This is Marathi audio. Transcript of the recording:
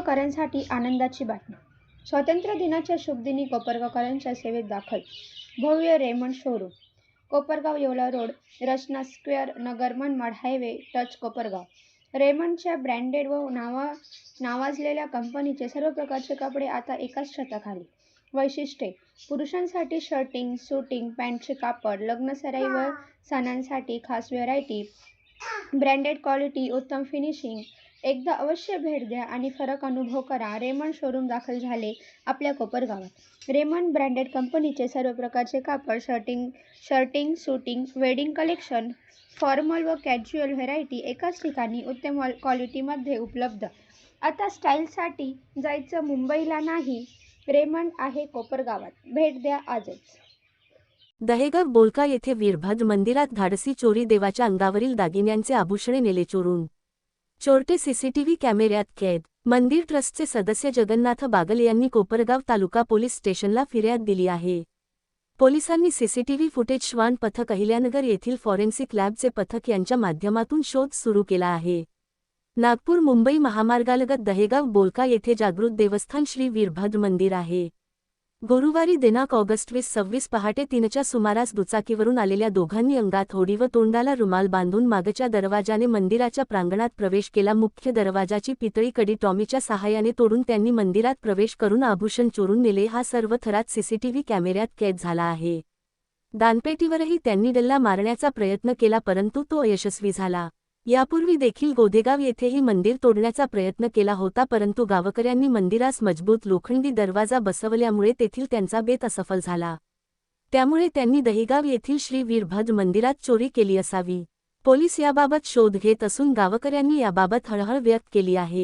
कोपरगावकरांसाठी आनंदाची बातमी. स्वातंत्र्य दिनाच्या शुभदिनी कोपरगावकरांच्या सेवेत दाखल भव्य Raymond showroom. Kopargaon Yeola road, Rachana square, Nagar Manmad highway touch Kopargaon. रेमंडच्या ब्रँडेड व नावाजलेल्या कंपनीचे सर्व प्रकारचे कपडे आता एकाच छताखाली. वैशिष्ट्ये: पुरुषांसाठी शर्टिंग, सुटिंग, पॅन्टचे कापड, लग्नसराई व सणांसाठी खास व्हरायटी, ब्रँडेड क्वालिटी, उत्तम फिनिशिंग. एकदा अवश्य भेट द्या आणि फरक अनुभव करा. रेमंड शोरूम दाखल झाले आपल्या कोपरगावात. रेमंड ब्रँडेड कंपनीचे सर्व प्रकारचे कापड, shirting, suiting, wedding collection, formal व कॅज्युअल व्हरायटी एकाच ठिकाणी उत्तम क्वालिटीमध्ये उपलब्ध. आता स्टाईलसाठी जायचं मुंबईला नाही, रेमंड आहे कोपरगावात. भेट द्या आजच. दहेगाव बोलका येथे वीरभद्र मंदिरात धाडसी चोरी. देवाच्या अंगावरील दागिन्यांचे आभूषणे नेले चोरून. चोरटे सीसीटीव्ही कॅमेऱ्यात कैद. मंदिर ट्रस्टचे सदस्य जगन्नाथ बागल यांनी कोपरगाव तालुका पोलीस स्टेशनला फिर्याद दिली आहे. पोलिसांनी सीसीटीव्ही फुटेज श्वान पथक, अहिल्यानगर येथील फॉरेन्सिक लॅबचे पथक यांच्या माध्यमातून शोध सुरू केला आहे. नागपूर मुंबई महामार्गालगत दहेगाव बोलका येथे जागृत देवस्थान श्री वीरभद्र मंदिर आहे. गुरुवारी दिनांक ऑगस्ट 26 पहाटे 3च्या सुमारास दुचाकीवरून आलेल्या दोघांनी अंगात होडी व तोंडाला रुमाल बांधून मागच्या दरवाजाने मंदिराच्या प्रांगणात प्रवेश केला. मुख्य दरवाजाची पितळी कडी टॉमीच्या सहाय्याने तोडून त्यांनी मंदिरात प्रवेश करून आभूषण चोरून नेले. हा सर्व थरात सीसीटीव्ही कॅमेऱ्यात कैद झाला आहे. दानपेटीवरही त्यांनी डल्ला मारण्याचा प्रयत्न केला, परंतु तो अयशस्वी झाला. यापूर्वी देखील गोदेगाव येथेही मंदिर तोडण्याचा प्रयत्न केला होता, परंतु गावकऱ्यांनी मंदिरास मजबूत लोखंडी दरवाजा बसवल्यामुळे तेथील त्यांचा बेत असफल झाला. त्यामुळे त्यांनी दहेगाव येथील श्री वीरभद्र मंदिरात चोरी केली असावी. पोलीस याबाबत शोध घेत असून गावकऱ्यांनी याबाबत हळहळ व्यक्त केली आहे.